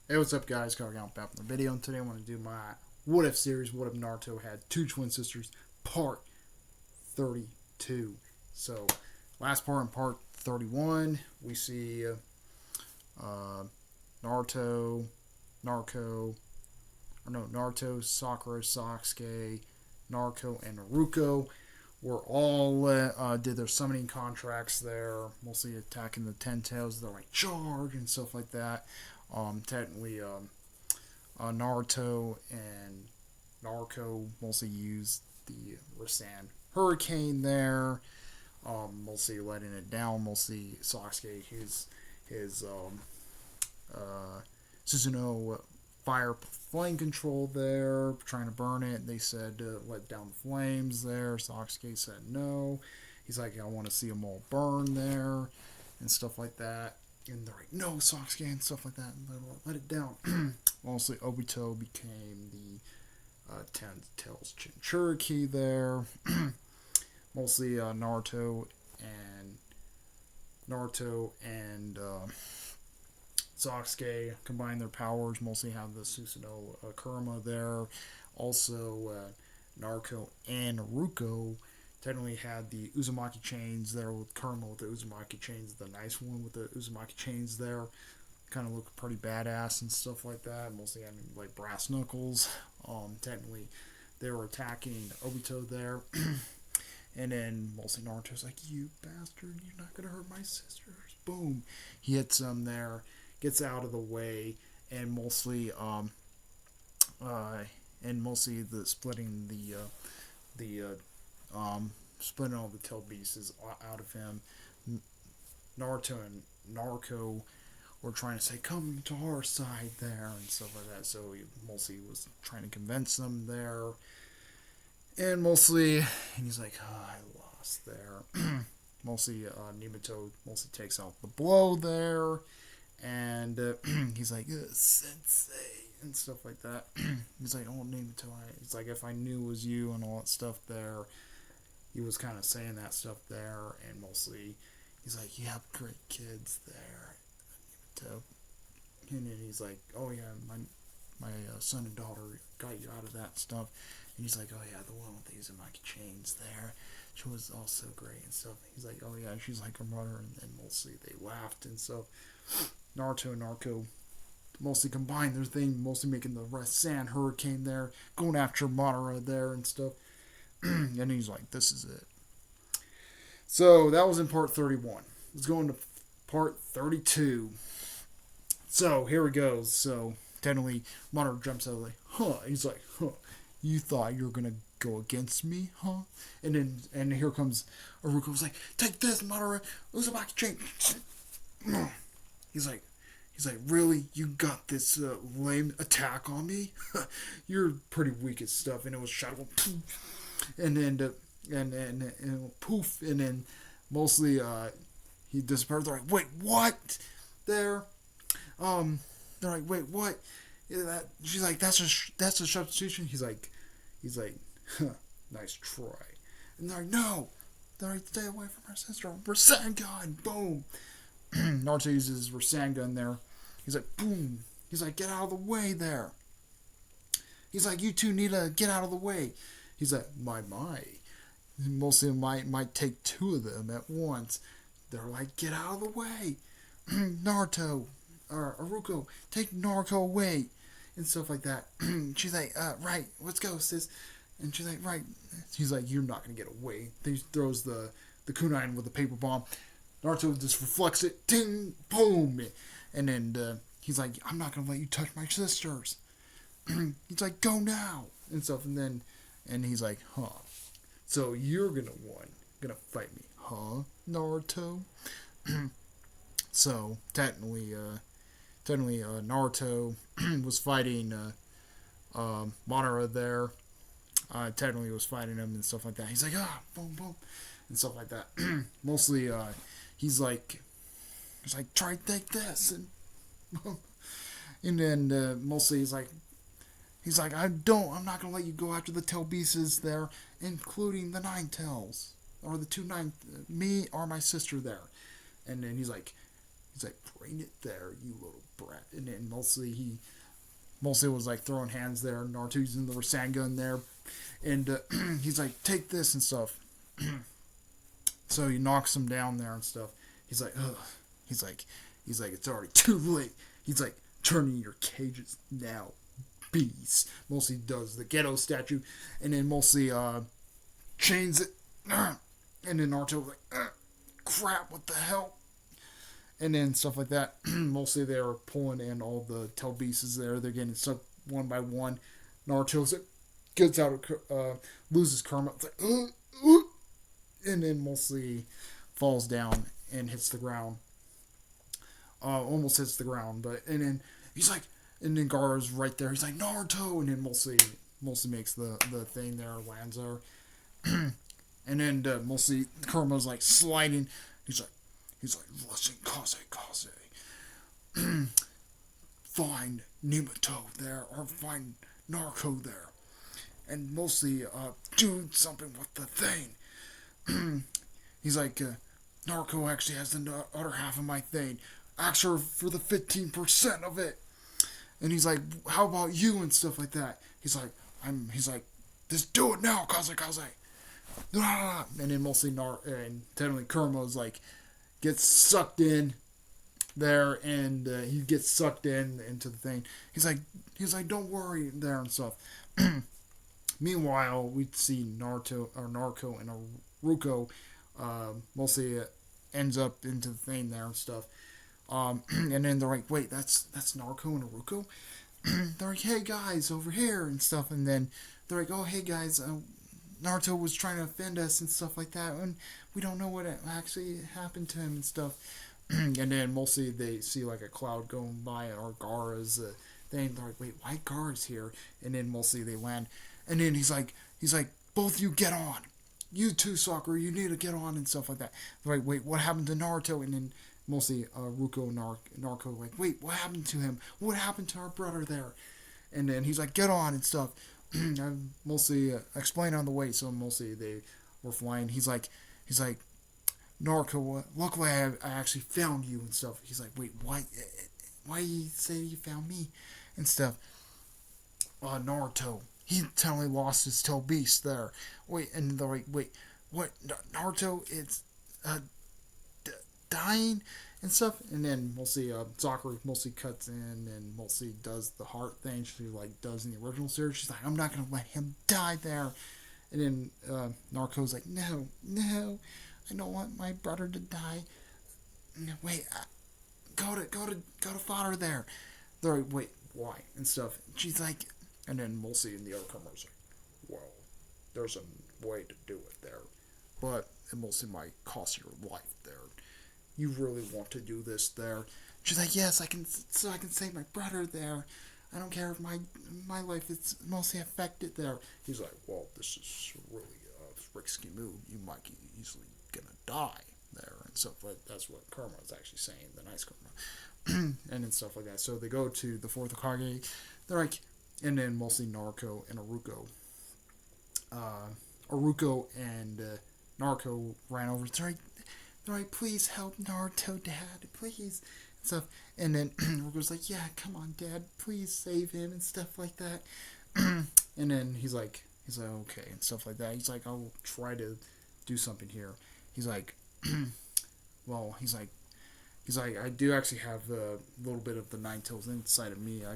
Hey, what's up, guys? Coming out back from the video, and today I want to do my What If series. What if Naruto had two twin sisters? Part 32. So, last part in part 31, we see Naruto, Naruto, Naruto, Sakura, Sasuke, Naruto, and Naruto were all did their summoning contracts there, mostly attacking the Ten Tails. They're like charge and stuff like that. Technically, Naruto and Naruto mostly used the Rasen Hurricane there, mostly letting it down. Mostly Sasuke, his Susanoo fire flame control there, trying to burn it. They said let down the flames there. Sasuke said no. He's like, I want to see them all burn there and stuff like that. And they're like, no, Sasuke and stuff like that. And let it down. Mostly Obito became the Ten Tails Jinchuriki there. Mostly and Naruto and Sasuke combine their powers. Mostly have the Susanoo Kurama there. Also, Naruto and Naruto technically had the Uzumaki chains there with Kurama with the Uzumaki chains, the nice one with the Uzumaki chains there. Kind of looked pretty badass and stuff like that. Mostly having like brass knuckles. Technically, they were attacking Obito there. And then mostly Naruto's like, you bastard, you're not going to hurt my sisters. Boom. He hits him there, gets out of the way, and uh, mostly the splitting splitting all the tail pieces out of him. Naruto and Naruto were trying to say, come to our side there, and stuff like that. So he mostly was trying to convince them there. And and he's like, oh, I lost there. Mostly, Nimato mostly takes out the blow there. And he's like, Sensei, and stuff like that. He's like, oh, Nimato. He's like, if I knew it was you and all that stuff there. He was kind of saying that stuff there. And mostly, he's like, you have great kids there, Nimato. And then he's like, oh, yeah, my son and daughter got you out of that stuff. And he's like, oh yeah, the one with the Uzumaki chains there. She was also great and stuff. He's like, oh yeah, she's like her mother. And mostly they laughed and stuff. Naruto and Naruto mostly combined their thing, mostly making the Rasen Hurricane there, going after Madara there and stuff. And he's like, this is it. So that was in part 31. Let's go into part 32. So here it goes. So technically, Madara jumps out like, huh. He's like, huh. You thought you were gonna go against me, huh? And here comes Aruka. Was like, take this, Madara. Uzumaki chain. He's like, really? You got this lame attack on me? You're pretty weak as stuff. And it was shadow, and then and poof, and then mostly he disappeared. They're like, wait, what? There, they're like, wait, what? She's like, that's a substitution. He's like, huh, nice try. And they're like, no. They're like, stay away from our sister. Rasengan, boom. Naruto uses Rasengan there. He's like, boom. He's like, get out of the way there. He's like, you two need to get out of the way. He's like, my. Most of them might take two of them at once. They're like, get out of the way. Naruto, or Aruko, take Naruto away. And stuff like that. She's like, right, let's go, sis. And she's like, right. She's like, you're not gonna get away. Then he throws the kunai with the paper bomb. Naruto just reflects it, ding, boom. And then he's like, I'm not gonna let you touch my sisters. He's like, go now. And stuff. And he's like, huh. So you're gonna fight me, huh, Naruto? So technically, Naruto was fighting Madara there. Technically was fighting him and stuff like that. He's like, boom, boom, and stuff like that. Mostly, he's like, try to take this, and then mostly he's like, I'm not gonna let you go after the tail beasts there, including the nine tails or the two nine, me or my sister there. And then he's like, He's like, bring it there, you little brat. And then mostly was like throwing hands there. Naruto using the Rasengan there, and he's like, take this and stuff. So he knocks him down there and stuff. He's like, ugh. He's like, it's already too late. He's like, turn in your cages now, beast. Mostly does the ghetto statue, and then mostly chains it, and then Naruto like, crap, what the hell? And then stuff like that. Mostly they're pulling in all the tail beasts there. They're getting stuck one by one. Naruto's like, gets out of loses karma. It's like, and then mostly falls down and hits the ground. Almost hits the ground, but and then he's like, and then Gaara's right there. He's like, Naruto, and then mostly makes the thing there, lands there, and then mostly Kurama's like sliding. He's like, listen, Kaze, find Minato there, or find Naruto there, and mostly do something with the thing. He's like, Naruto actually has the other half of my thing. Ask her for the 15% of it. And he's like, how about you and stuff like that? He's like, just do it now, Kaze. And then mostly and technically Kurama's like, gets sucked in there, and he gets sucked into the thing. He's like, don't worry there and stuff. Meanwhile, we see Naruto and Ruko mostly ends up into the thing there and stuff. And then they're like, wait, that's Naruto and Naruto? They're like, hey guys, over here and stuff. And then they're like, oh, hey guys, Naruto was trying to offend us and stuff like that, and we don't know what actually happened to him and stuff. And then mostly they see like a cloud going by, or Gaara's thing. They're like, wait, why Gaara's here? And then mostly they land. And then he's like, both you get on. You too, Sakura, you need to get on and stuff like that. They're like, wait, what happened to Naruto? And then mostly Ruko and Naruto like, wait, what happened to him? What happened to our brother there? And then he's like, get on and stuff. I mostly explain on the way, so mostly they were flying. He's like, Naruto, luckily I actually found you and stuff. He's like, wait, why you say you found me and stuff? Naruto, he totally lost his tail beast there. Wait, and they're like, wait, what? Naruto is dying and stuff. And then mostly Sakura mostly cuts in and mostly does the heart thing she like does in the original series. She's like, I'm not gonna let him die there. And then Naruto's like, no, I don't want my brother to die. No, wait, go to father there. They're like, wait, why and stuff. And she's like, and then mostly in the other comers like, well, there's a way to do it there, but it mostly might cost your life there. You really want to do this there? She's like, yes, I can, so I can save my brother there. I don't care if my life is mostly affected there. He's like, well, this is really a risky move. You might be easily gonna die there and stuff. But that's what Karma is actually saying, the nice Karma, and then stuff like that. So they go to the fourth Hokage. They're like, and then mostly Naruto and Aruko. Aruko and Naruto ran over. They're like, please help Naruto, Dad, please. And stuff. And then Ruko's like, yeah, come on, Dad, please save him and stuff like that. And then he's like, okay, and stuff like that. He's like, I'll try to do something here. He's like, well, he's like, I do actually have a little bit of the Nine Tails inside of me. I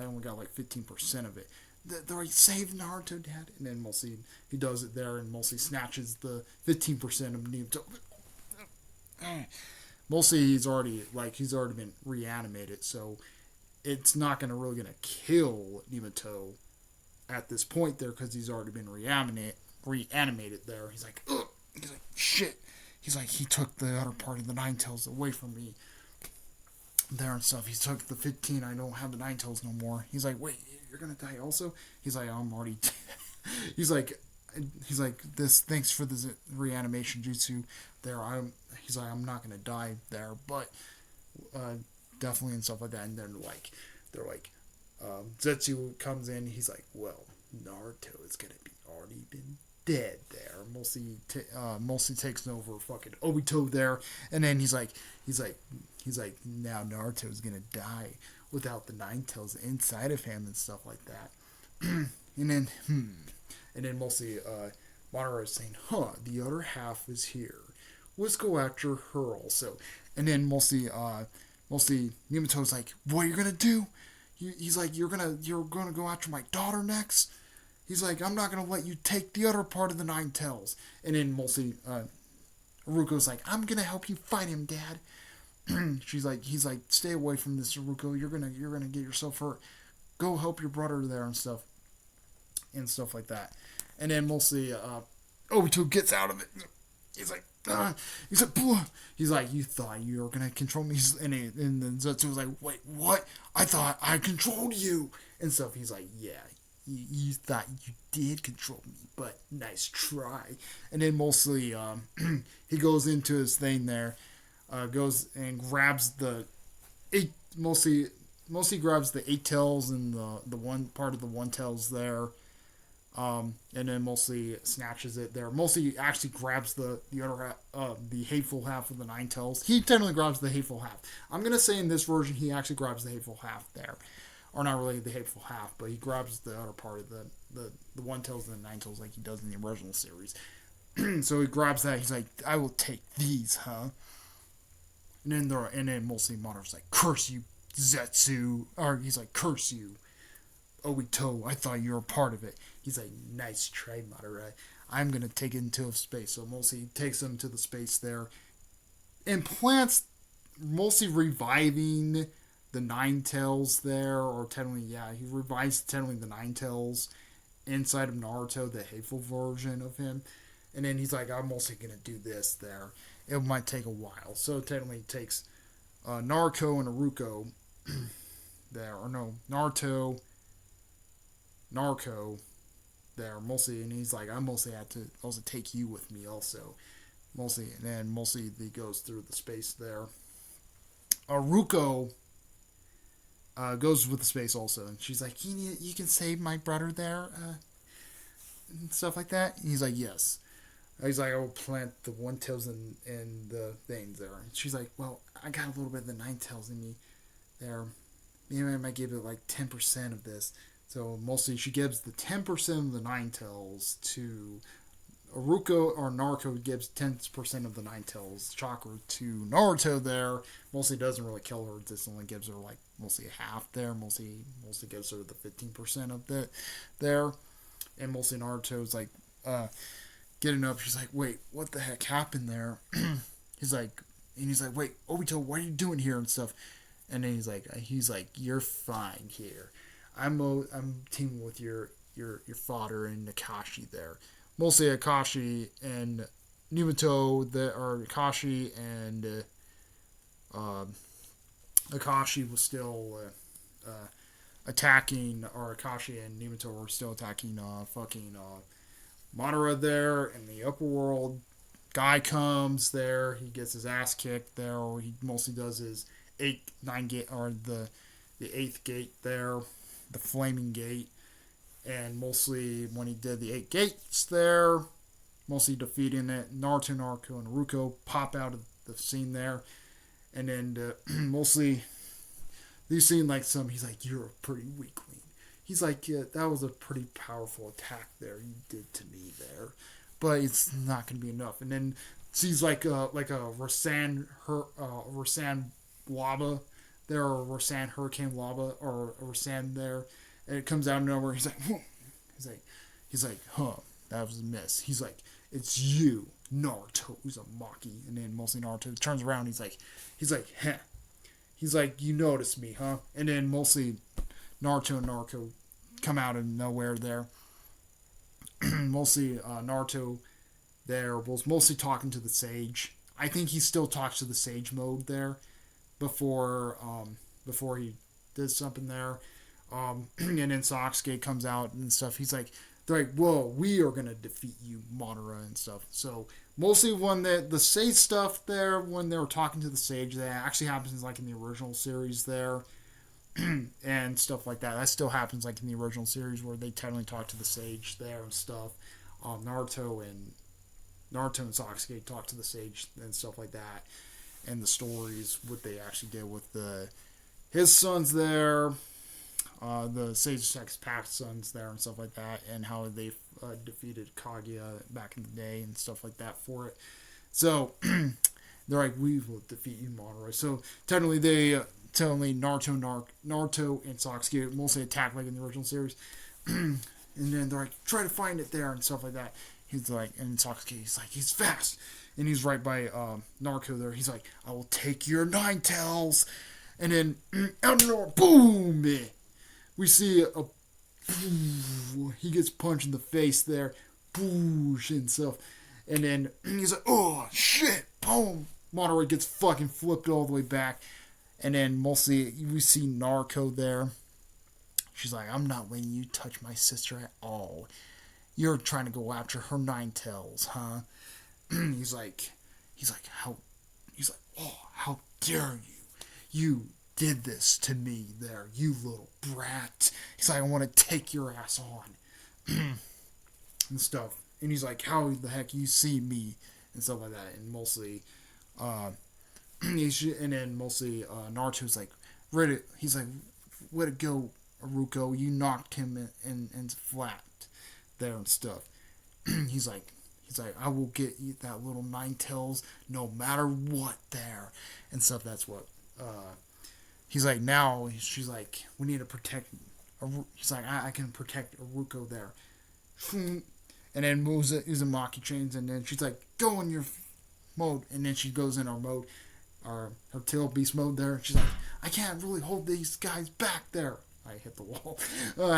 only got like 15% of it. They're like, save Naruto, Dad. And then mostly he does it there and mostly snatches the 15% of Naruto. Mostly he's already been reanimated, so it's not really gonna kill Minato at this point there because he's already been reanimated there. He's like, ugh. He's like, shit. He's like, he took the other part of the Nine Tails away from me there and stuff. He took the 15. I don't have the Nine Tails no more. He's like, wait, you're gonna die also? He's like, I'm already he's like, this, thanks for this reanimation jutsu there. He's like, I'm not gonna die there, but definitely and stuff like that. And then they're like, Zetsu comes in. He's like, well, Naruto is gonna be already been dead there. Mostly takes over fucking Obito there, and then he's like, now Naruto's gonna die without the Nine Tails inside of him and stuff like that. and then, and then mostly, Madara is saying, the other half is here. Let's go after her also. And then mostly Nimato's like, what are you gonna do? He's like, you're gonna go after my daughter next. He's like, I'm not gonna let you take the other part of the Nine Tails. And then mostly, Haruko's like, I'm gonna help you fight him, Dad. He's like, stay away from this, Haruko. You're gonna get yourself hurt. Go help your brother there and stuff like that. And then mostly, Obito gets out of it. He's like, he's like, Bleh. He's like, you thought you were gonna control me, and then Zetsu was like, wait, what? I thought I controlled you and stuff. He's like, yeah, you thought you did control me, but nice try. And then mostly, he goes into his thing there, goes and grabs the eight, mostly grabs the eight tails and the one part of the one tails there. And then mostly snatches it there. Mostly actually grabs the other the hateful half of the Nine Tails. He technically grabs the hateful half. I'm gonna say in this version he actually grabs the hateful half there, or not really the hateful half, but he grabs the other part of the One Tails and the Nine Tails like he does in the original series. So he grabs that. He's like, I will take these, huh? And then mostly Madara's like, curse you, Zetsu, or he's like, curse you, Obito, I thought you were a part of it. He's like, nice try, Madara. I'm going to take it into space. So mostly takes him to the space there. And plants, mostly reviving the Nine Tails there. Or technically, yeah, he revives technically the Nine Tails inside of Naruto, the hateful version of him. And then he's like, I'm mostly going to do this there. It might take a while. So technically it takes Naruto and Haruko there. Or no, Naruto there mostly, and he's like, I mostly had to also take you with me also, mostly, and then mostly he goes through the space there. Ruko goes with the space also, and she's like, you can save my brother there, and stuff like that. And he's like, yes. He's like, I will plant the One Tails in the things there. And she's like, well, I got a little bit of the Nine Tails in me there. Maybe I might give it like 10% of this. So mostly she gives the 10% of the Nine Tails to Haruko, or Naruto gives 10% of the Nine Tails chakra to Naruto there. Mostly doesn't really kill her, just only gives her like mostly half there. Mostly gives her the 15% of that there. And mostly Naruto's like getting up, she's like, wait, what the heck happened there? he's like, wait, Obito, what are you doing here and stuff? And then he's like, you're fine here. I'm teaming with your father and Nakashi there. Mostly Akashi and Numato, or Akashi and Akashi was still attacking, or Akashi and Numato were still attacking Madara there in the upper world. Guy comes there, he gets his ass kicked there, or he mostly does his 8-9 gate, or the 8th gate there, the flaming gate. And mostly when he did the 8 gates there, mostly defeating it, Naruto, and Haruko pop out of the scene there. And then mostly you seen like he's like, you're a pretty weakling. He's like, yeah, that was a pretty powerful attack there you did to me there, but it's not going to be enough. And then sees like a Rasan lava there, or Rasan hurricane lava, or Rasan there, and it comes out of nowhere. He's like, whoa. He's like, that was a miss. He's like, it's you, Naruto Uzumaki. And then mostly Naruto turns around. He's like, heh. He's like, you noticed me, huh? And then mostly Naruto and Naruto come out of nowhere there. Mostly Naruto there was mostly talking to the sage. I think he still talks to the sage mode there before he did something there. And then Sasuke comes out and stuff. They're like, whoa, we are going to defeat you, Madara, and stuff. So mostly when the sage stuff there, when they were talking to the sage, that actually happens like in the original series there. And stuff like that. That still happens like in the original series where they technically talk to the sage there and stuff. Naruto and Sasuke talk to the sage and stuff like that, and the stories what they actually did with his sons there, the Sage Sex Pact sons there and stuff like that, and how they defeated Kaguya back in the day and stuff like that for it. So they're like, we will defeat you, Monroy. So technically Naruto and Sasuke mostly attack like in the original series, and then they're like, try to find it there and stuff like that. He's like, and Sasuke, he's fast, and he's right by Naruto there. He's like, I will take your nine tails, and then out of nowhere, boom! We see he gets punched in the face there, boosh and stuff, and then he's like, oh shit, boom! Monterey gets fucking flipped all the way back, and then mostly we see Naruto there. She's like, I'm not letting you touch my sister at all. You're trying to go after her nine tails, huh? He's like, oh, how dare you? You did this to me there, you little brat. He's like, I want to take your ass on. And stuff. And he's like, how the heck you see me? And stuff like that. And mostly, Naruto's like, he's like, way to go, Aruko. You knocked him in flat there and stuff. He's like, I will get you that little nine tails no matter what there and stuff. That's what he's like. Now she's like, we need to protect. He's like, I can protect Aruko there. And then Uzumaki trains, and then she's like, go in your mode, and then she goes in our mode, her tail beast mode there. She's like, I can't really hold these guys back there. I hit the wall. And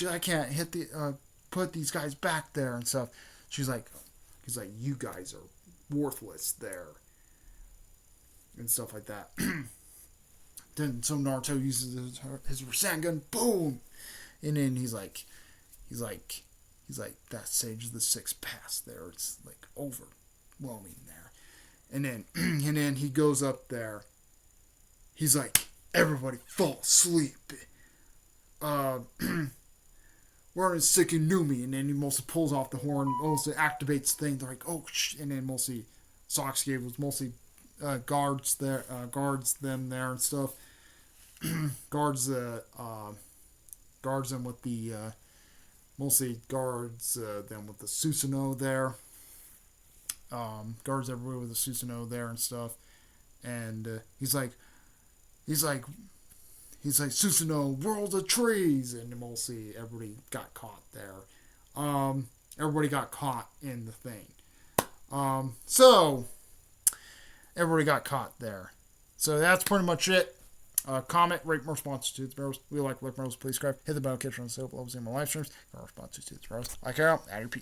I can't hit put these guys back there and stuff. He's like, you guys are worthless there, and stuff like that. Then so Naruto uses his Rasengan, boom, and then he's like, that sage is the sixth pass there. It's like overwhelming there, and then he goes up there. He's like, everybody fall asleep. We're in Sikinumi, and then he mostly pulls off the horn, mostly activates the thing. They're like, oh, and then mostly Sasuke was mostly guards them there and stuff. guards them with the mostly guards them with the Susanoo there. Guards everywhere with the Susanoo there and stuff. And he's like, Susanoo, world of trees, and mostly everybody got caught there. Everybody got caught in the thing. So everybody got caught there. So that's pretty much it. Comment, rate, more responses to the Barrows. We like more, please subscribe. Hit the bell notification on the sale below. See my live streams. More responses to the Barrows. Like out. Add your peace.